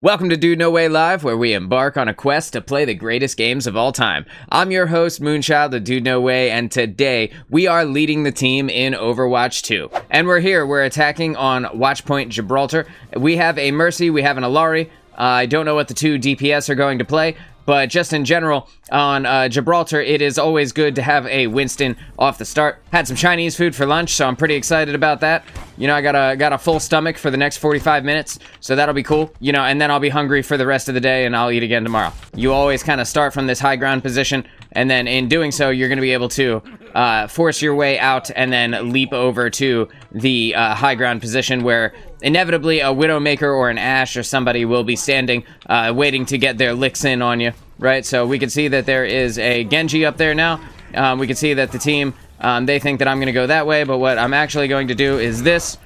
Welcome to DudeNoWay Live, where we embark on a quest to play the greatest games of all time. I'm your host, Moonchild of DudeNoWay, and today we are leading the team in Overwatch 2. And we're attacking on Watchpoint Gibraltar. We have a Mercy, we have an Alari. I don't know what the two DPS are going to play, but just in general, on Gibraltar, it is always good to have a Winston off the start. Had some Chinese food for lunch, so I'm pretty excited about that. You know, I got a full stomach for the next 45 minutes, so that'll be cool. You know, and then I'll be hungry for the rest of the day, and I'll eat again tomorrow. You always kind of start from this high ground position, and then in doing so, you're going to be able to force your way out and then leap over to the high ground position where inevitably a Widowmaker or an Ashe or somebody will be standing, waiting to get their licks in on you, right? So we can see that there is a Genji up there now. We can see that the team, they think that I'm going to go that way, but what I'm actually going to do is this,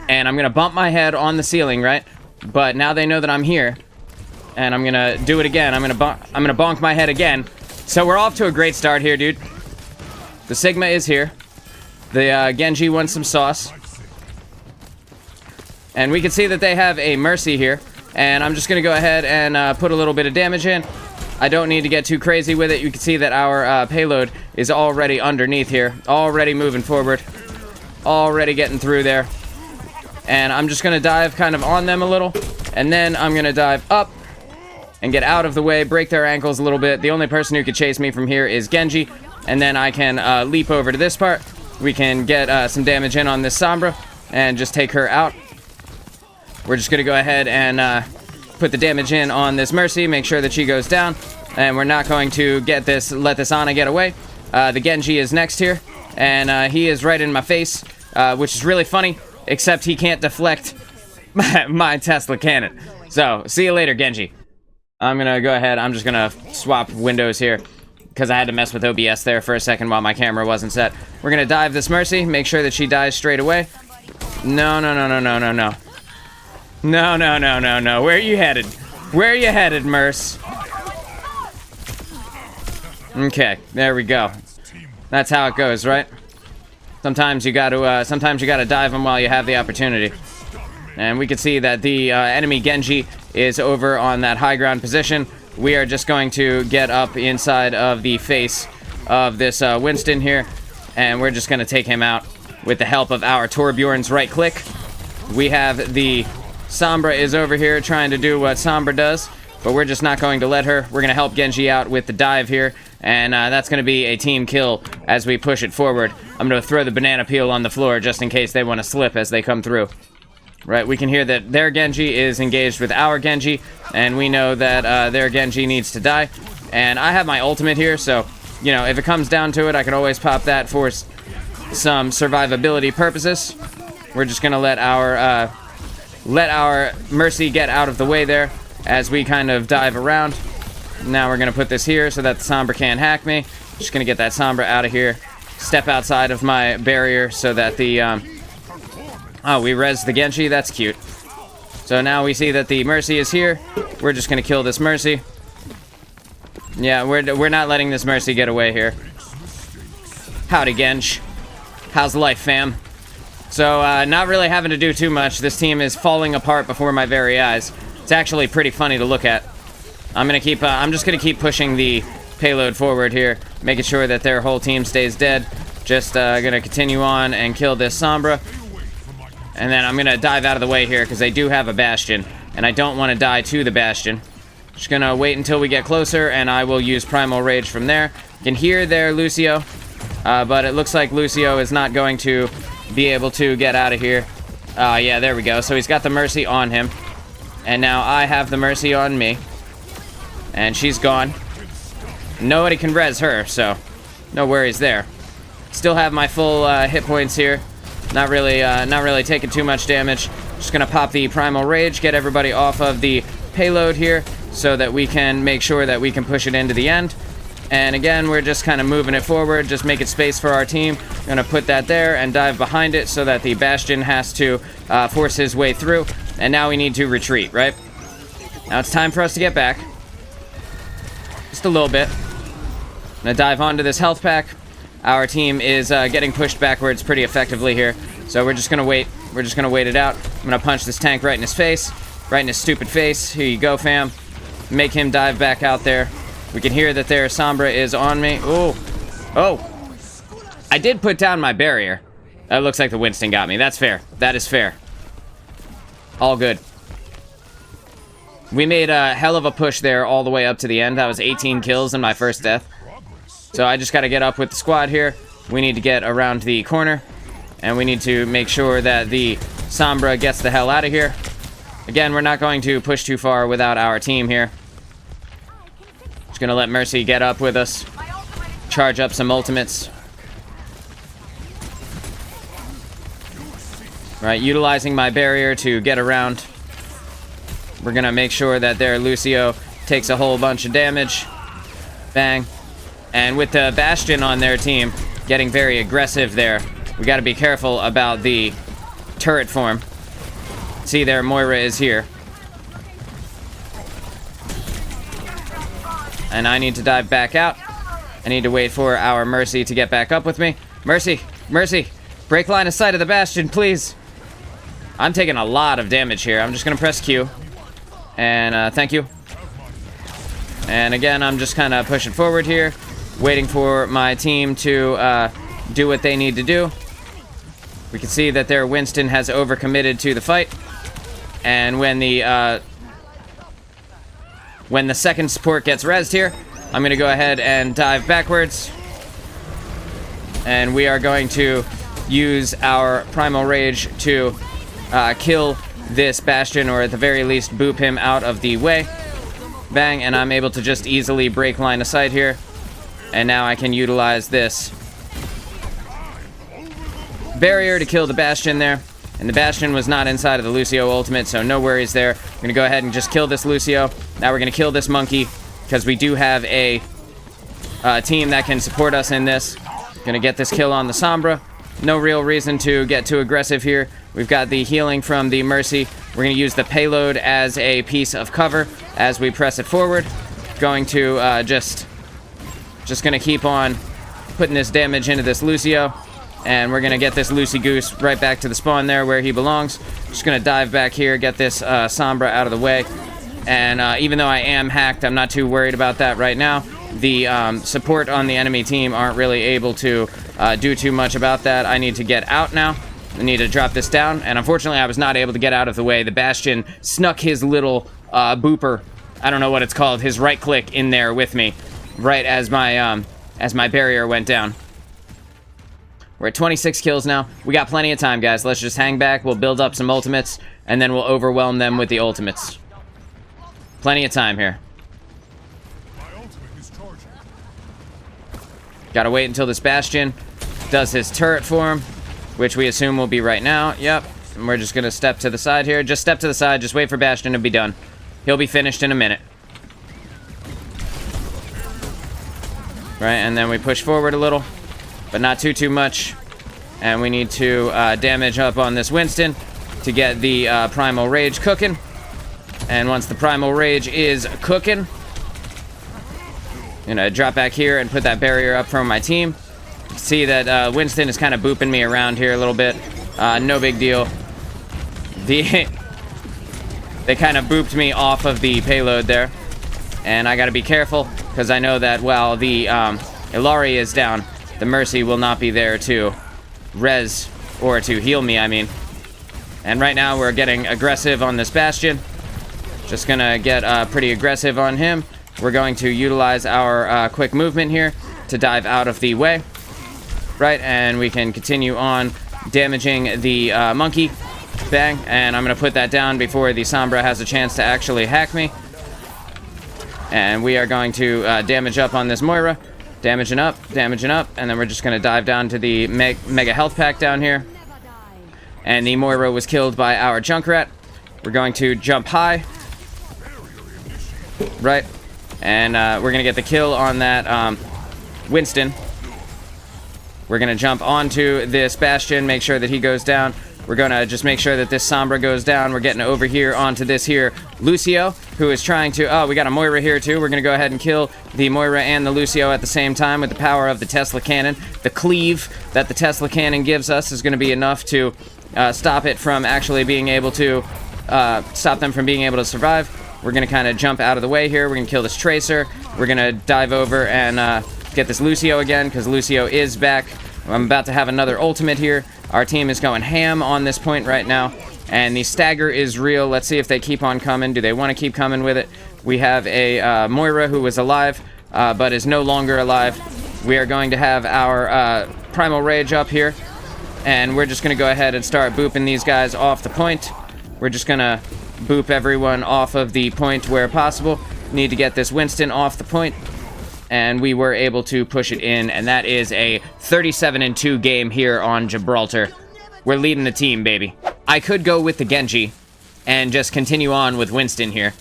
and I'm going to bump my head on the ceiling, right? But now they know that I'm here, and I'm going to do it again. I'm going to bonk my head again. So we're off to a great start here, dude. The Sigma is here. The Genji wants some sauce. And we can see that they have a Mercy here, and I'm just going to go ahead and put a little bit of damage in. I don't need to get too crazy with it. You can see that our payload is already underneath here, already moving forward, already getting through there. And I'm just going to dive kind of on them a little, and then I'm going to dive up and get out of the way, break their ankles a little bit. The only person who could chase me from here is Genji, and then I can leap over to this part. We can get some damage in on this Sombra and just take her out. We're just going to go ahead and put the damage in on this Mercy, make sure that she goes down, and we're not going to let this Ana get away. The Genji is next here, and he is right in my face, which is really funny, except he can't deflect my Tesla cannon. So, see you later, Genji. I'm going to go ahead, I'm just going to swap windows here, because I had to mess with OBS there for a second while my camera wasn't set. We're going to dive this Mercy, make sure that she dies straight away. No. No. Where are you headed? Where are you headed, Merce? Okay, there we go. That's how it goes, right? Sometimes you gotta dive them while you have the opportunity. And we can see that the enemy Genji is over on that high ground position. We are just going to get up inside of the face of this Winston here, and we're just gonna take him out with the help of our Torbjorn's right click. We have the Sombra is over here trying to do what Sombra does, but we're just not going to let her. We're going to help Genji out with the dive here, and that's going to be a team kill as we push it forward. I'm going to throw the banana peel on the floor just in case they want to slip as they come through. Right, we can hear that their Genji is engaged with our Genji, and we know that their Genji needs to die. And I have my ultimate here, so, you know, if it comes down to it, I can always pop that for some survivability purposes. We're just going to let our Mercy get out of the way there as we kind of dive around. Now we're going to put this here so that the Sombra can't hack me. Just going to get that Sombra out of here. Step outside of my barrier so that the... Oh, we res the Genji. That's cute. So now we see that the Mercy is here. We're just going to kill this Mercy. Yeah, we're not letting this Mercy get away here. Howdy, Genj. How's life, fam? So, not really having to do too much. This team is falling apart before my very eyes. It's actually pretty funny to look at. I'm just gonna keep pushing the payload forward here, making sure that their whole team stays dead. Just, gonna continue on and kill this Sombra. And then I'm gonna dive out of the way here, because they do have a Bastion, and I don't want to die to the Bastion. Just gonna wait until we get closer, and I will use Primal Rage from there. You can hear there Lucio, but it looks like Lucio is not going to be able to get out of here. Yeah, there we go. So he's got the Mercy on him. And now I have the Mercy on me. And she's gone. Nobody can res her, so no worries there. Still have my full hit points here. Not really taking too much damage. Just gonna pop the Primal Rage, get everybody off of the payload here, so that we can make sure that we can push it into the end. And again, we're just kind of moving it forward, just making space for our team. Gonna put that there and dive behind it so that the Bastion has to force his way through. And now we need to retreat, right? Now it's time for us to get back. Just a little bit. Gonna dive onto this health pack. Our team is getting pushed backwards pretty effectively here. So we're just gonna wait. We're just gonna wait it out. I'm gonna punch this tank right in his face. right in his stupid face. Here you go, fam. Make him dive back out there. We can hear that their Sombra is on me. Ooh. Oh. I did put down my barrier. It looks like the Winston got me. That's fair. That is fair. All good. We made a hell of a push there all the way up to the end. That was 18 kills in my first death. So I just got to get up with the squad here. We need to get around the corner. And we need to make sure that the Sombra gets the hell out of here. Again, we're not going to push too far without our team here. Just going to let Mercy get up with us. Charge up some ultimates. Right, utilizing my barrier to get around. We're going to make sure that their Lucio takes a whole bunch of damage. Bang. And with the Bastion on their team getting very aggressive there, we got to be careful about the turret form. See there, Moira is here. And I need to dive back out. I need to wait for our Mercy to get back up with me. Mercy, Mercy, break line of sight of the Bastion, please. I'm taking a lot of damage here. I'm just going to press Q. And thank you. And again, I'm just kind of pushing forward here, waiting for my team to do what they need to do. We can see that their Winston has overcommitted to the fight. And when the second support gets rezzed here, I'm going to go ahead and dive backwards. And we are going to use our Primal Rage to kill this Bastion, or at the very least boop him out of the way. Bang, and I'm able to just easily break line of sight here. And now I can utilize this barrier to kill the Bastion there. And the Bastion was not inside of the Lucio ultimate, so no worries there. We're going to go ahead and just kill this Lucio. Now we're going to kill this monkey, because we do have a team that can support us in this. Going to get this kill on the Sombra. No real reason to get too aggressive here. We've got the healing from the Mercy. We're going to use the payload as a piece of cover as we press it forward. Going to just going to keep on putting this damage into this Lucio. And we're going to get this Lucy Goose right back to the spawn there where he belongs. Just going to dive back here, get this Sombra out of the way. And even though I am hacked, I'm not too worried about that right now. The support on the enemy team aren't really able to do too much about that. I need to get out now. I need to drop this down. And unfortunately, I was not able to get out of the way. The Bastion snuck his little booper, I don't know what it's called, his right click in there with me, right as my barrier went down. We're at 26 kills now. We got plenty of time, guys. Let's just hang back. We'll build up some ultimates, and then we'll overwhelm them with the ultimates. Plenty of time here. Gotta wait until this Bastion does his turret form, which we assume will be right now. Yep. And we're just gonna step to the side here. Just step to the side. Just wait for Bastion to be done. He'll be finished in a minute. Right, and then we push forward a little, but not too much. And we need to damage up on this Winston to get the Primal Rage cooking. And once the Primal Rage is cooking, I'm gonna drop back here and put that barrier up from my team. See that Winston is kind of booping me around here a little bit. No big deal. They kind of booped me off of the payload there. And I gotta be careful, because I know that while the Illari is down, the Mercy will not be there to res, or to heal me, I mean. And right now we're getting aggressive on this Bastion. Just gonna get pretty aggressive on him. We're going to utilize our quick movement here to dive out of the way. Right, and we can continue on damaging the monkey. Bang, and I'm gonna put that down before the Sombra has a chance to actually hack me. And we are going to damage up on this Moira. Damaging up, and then we're just going to dive down to the Mega Health Pack down here. And the Moira was killed by our Junkrat. We're going to jump high. Right. And we're going to get the kill on that Winston. We're going to jump onto this Bastion, make sure that he goes down. We're going to just make sure that this Sombra goes down. We're getting over here onto this here Lucio, who is trying to... Oh, we got a Moira here, too. We're going to go ahead and kill the Moira and the Lucio at the same time with the power of the Tesla Cannon. The cleave that the Tesla Cannon gives us is going to be enough to stop it from actually being able to stop them from being able to survive. We're going to kind of jump out of the way here. We're going to kill this Tracer. We're going to dive over and get this Lucio again, because Lucio is back. I'm about to have another ultimate here. Our team is going ham on this point right now. And the stagger is real. Let's see if they keep on coming. Do they want to keep coming with it? We have a Moira who was alive, but is no longer alive. We are going to have our Primal Rage up here. And we're just going to go ahead and start booping these guys off the point. We're just going to boop everyone off of the point where possible. Need to get this Winston off the point. And we were able to push it in. And that is a 37-2 game here on Gibraltar. We're leading the team, baby. I could go with the Genji and just continue on with Winston here.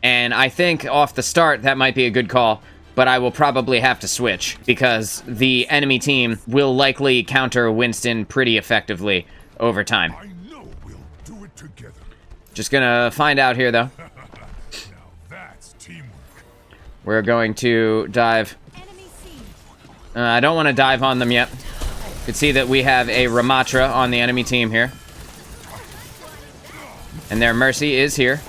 And I think off the start, that might be a good call. But I will probably have to switch, because the enemy team will likely counter Winston pretty effectively over time. I know we'll do it together. Just gonna find out here, though. Now that's teamwork. We're going to dive. I don't want to dive on them yet. You can see that we have a Ramatra on the enemy team here. And their Mercy is here.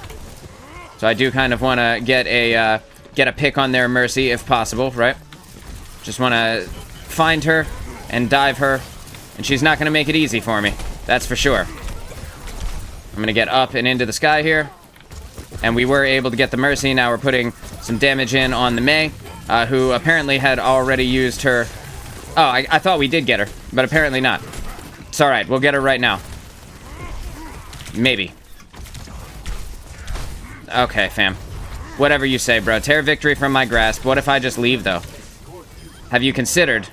So I do kind of want to get a pick on their Mercy if possible, right? Just want to find her and dive her. And she's not going to make it easy for me. That's for sure. I'm going to get up and into the sky here. And we were able to get the Mercy. Now we're putting some damage in on the Mei, who apparently had already used her. Oh, I thought we did get her, but apparently not. It's alright, we'll get her right now. Maybe. Okay, fam. Whatever you say, bro. Tear victory from my grasp. What if I just leave, though? Have you considered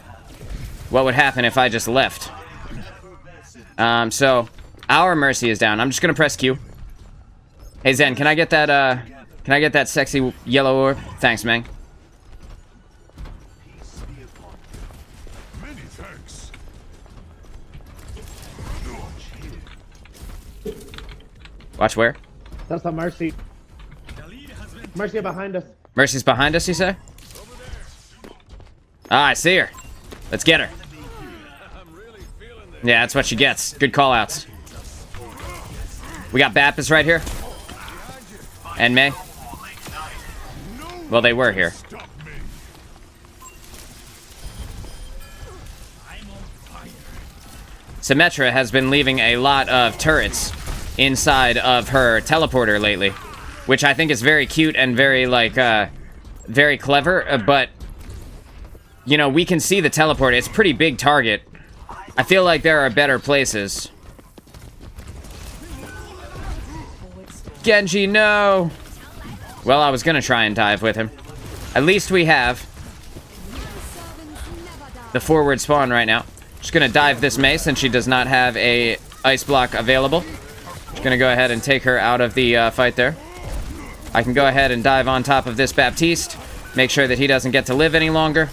what would happen if I just left? So, our Mercy is down. I'm just gonna press Q. Hey, Zen, can I get that sexy yellow orb? Thanks, man. Many thanks. Watch where? That's the Mercy. Mercy behind us. Mercy's behind us, you say? Ah, I see her. Let's get her. Yeah, that's what she gets. Good call-outs. We got Baptist right here. And Mei. Well, they were here. Symmetra has been leaving a lot of turrets inside of her teleporter lately, which I think is very cute and very, like, very clever, but, you know, we can see the teleporter. It's a pretty big target. I feel like there are better places. Genji, no! Well, I was gonna try and dive with him. At least we have the forward spawn right now. Just gonna dive this Mei since she does not have a ice block available. Just gonna go ahead and take her out of the fight there. I can go ahead and dive on top of this Baptiste. Make sure that he doesn't get to live any longer.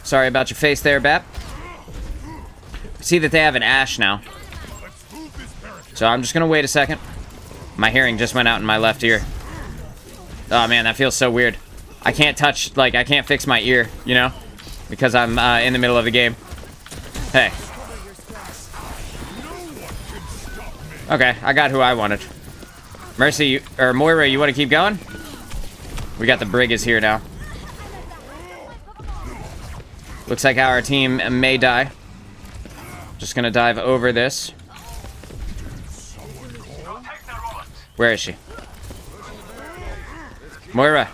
Sorry about your face there, Bap. See that they have an Ashe now. So I'm just gonna wait a second. My hearing just went out in my left ear. Oh man, that feels so weird. I can't touch, like, I can't fix my ear, you know? Because I'm in the middle of the game. Hey. Okay, I got who I wanted. Mercy, or Moira, you want to keep going? We got the Briggs here now. Looks like our team may die. Just gonna dive over this. Where is she? Moira.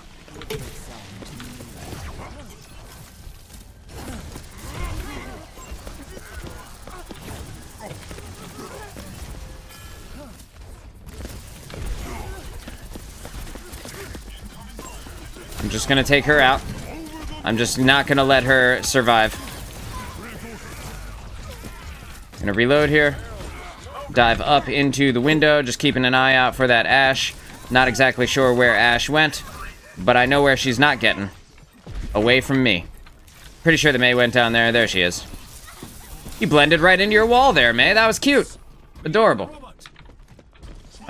I'm just gonna take her out. I'm just not gonna let her survive. Gonna reload here. Dive up into the window, just keeping an eye out for that Ashe. Not exactly sure where Ashe went, but I know where she's not getting. Away from me. Pretty sure the Mei went down there. There she is. You blended right into your wall there, Mei. That was cute. Adorable.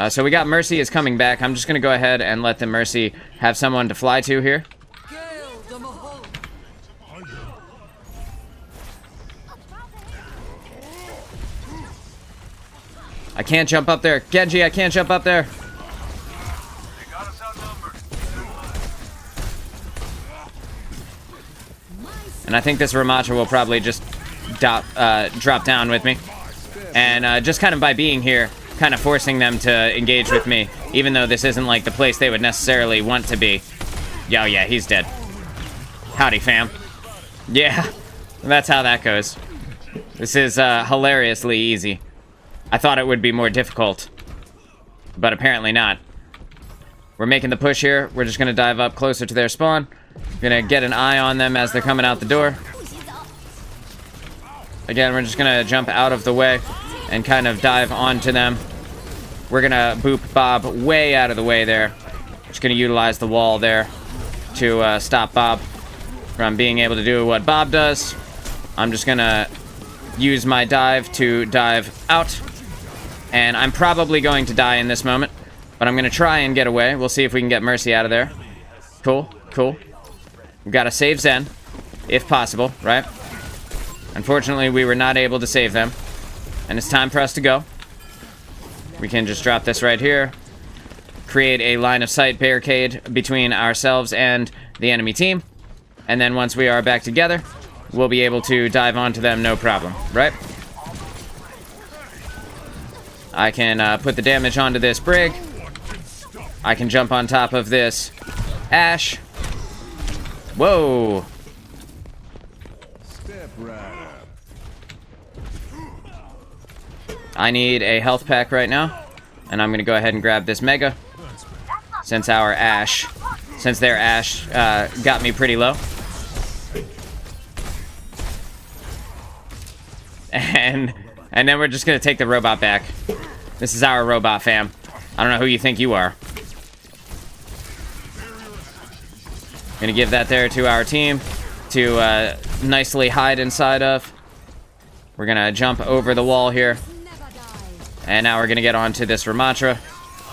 So we got Mercy is coming back. I'm just gonna go ahead and let the Mercy have someone to fly to here. I can't jump up there. Genji, I can't jump up there. And I think this Ramattra will probably just drop down with me. And just kind of by being here, kind of forcing them to engage with me, even though this isn't like the place they would necessarily want to be. Yo, yeah, he's dead. Howdy, fam. Yeah, that's how that goes. This is hilariously easy. I thought it would be more difficult, but apparently not. We're making the push here. We're just gonna dive up closer to their spawn. Gonna get an eye on them as they're coming out the door. Again, we're just gonna jump out of the way and kind of dive onto them. We're gonna boop Bob way out of the way there. Just gonna utilize the wall there to stop Bob from being able to do what Bob does. I'm just gonna use my dive to dive out. And I'm probably going to die in this moment, but I'm gonna try and get away. We'll see if we can get Mercy out of there. Cool, cool. We've got to save Zen, if possible, right? Unfortunately, we were not able to save them. And it's time for us to go. We can just drop this right here. Create a line of sight barricade between ourselves and the enemy team. And then once we are back together, we'll be able to dive onto them no problem, right? I can put the damage onto this Brig. I can jump on top of this Ashe. Whoa. Step right up. I need a health pack right now. And I'm going to go ahead and grab this Mega. Since their Ashe got me pretty low. And then we're just going to take the robot back. This is our robot, fam. I don't know who you think you are. Gonna give that there to our team to nicely hide inside of. We're gonna jump over the wall here. And now we're gonna get onto this Ramattra.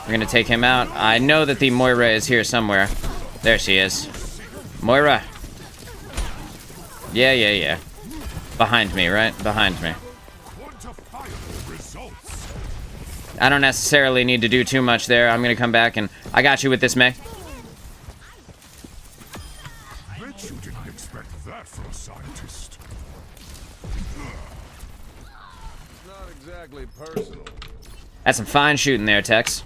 We're gonna take him out. I know that the Moira is here somewhere. There she is. Moira. Yeah. Behind me, right? Behind me. I don't necessarily need to do too much there. I'm gonna come back and I got you with this Mei. Bet you didn't expect that from a scientist. Not exactly personal. That's some fine shooting there, Tex.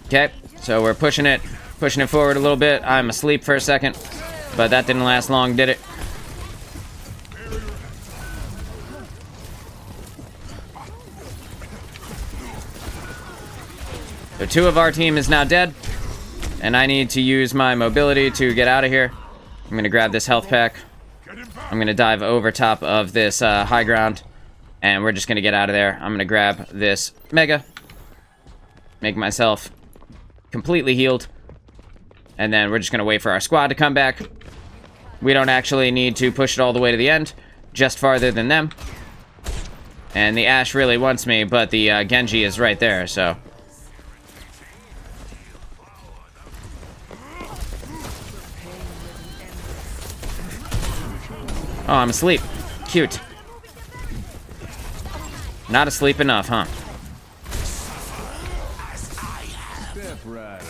Okay, so we're pushing it forward a little bit. I'm asleep for a second, but that didn't last long, did it? So 2 of our team is now dead, and I need to use my mobility to get out of here. I'm gonna grab this health pack. I'm gonna dive over top of this high ground, and we're just gonna get out of there. I'm gonna grab this Mega, make myself completely healed, and then we're just gonna wait for our squad to come back. We don't actually need to push it all the way to the end, just farther than them. And the Ashe really wants me, but the Genji is right there, so. Oh, I'm asleep. Cute. Not asleep enough, huh? Step right up.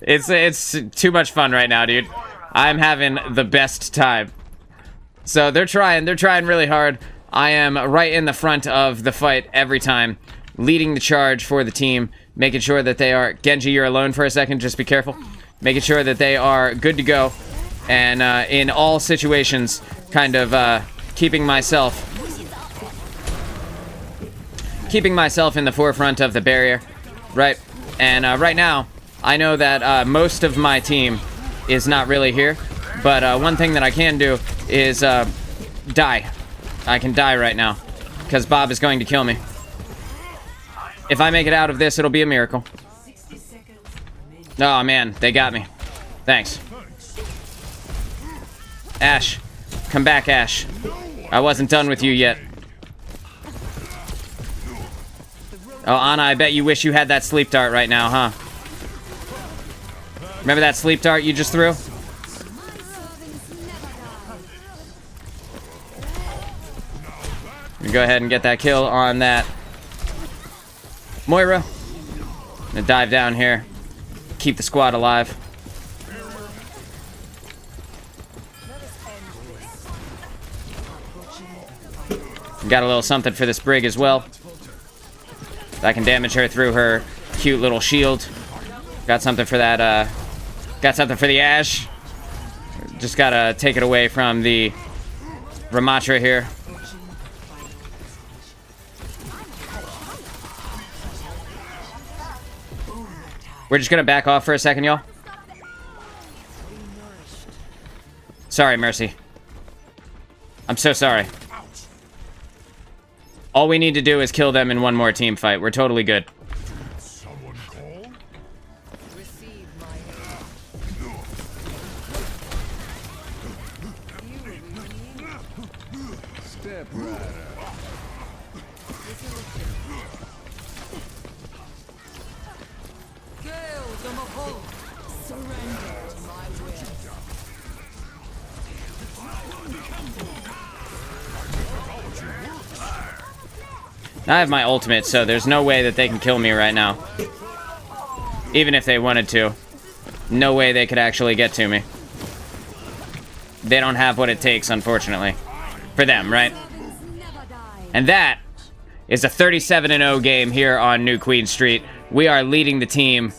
It's too much fun right now, dude. I'm having the best time. So they're trying really hard. I am right in the front of the fight every time, leading the charge for the team, making sure that they are... Genji, you're alone for a second, just be careful. Making sure that they are good to go, and in all situations, kind of keeping myself in the forefront of the barrier, right? And right now, I know that most of my team is not really here, but one thing that I can do is die. I can die right now, because Bob is going to kill me. If I make it out of this, it'll be a miracle. Oh man, they got me. Thanks. Ashe, Come back, Ash. I wasn't done with you yet. Oh, Anna, I bet you wish you had that sleep dart right now, huh? Remember that sleep dart you just threw? Go ahead and get that kill on that Moira. Gonna dive down here. Keep the squad alive. Got a little something for this Brig as well. I can damage her through her cute little shield. Got something for that, got something for the Ashe. Just gotta take it away from the Ramatra here. We're just gonna back off for a second, y'all. Sorry, Mercy. I'm so sorry. All we need to do is kill them in one more team fight. We're totally good. Someone call? Receive my aid. You will be me. Step right up. Gale the Mahal. Surrender to my will. I have my ultimate, so there's no way that they can kill me right now. Even if they wanted to. No way they could actually get to me. They don't have what it takes, unfortunately. For them, right? And that is a 37-0 game here on New Queen Street. We are leading the team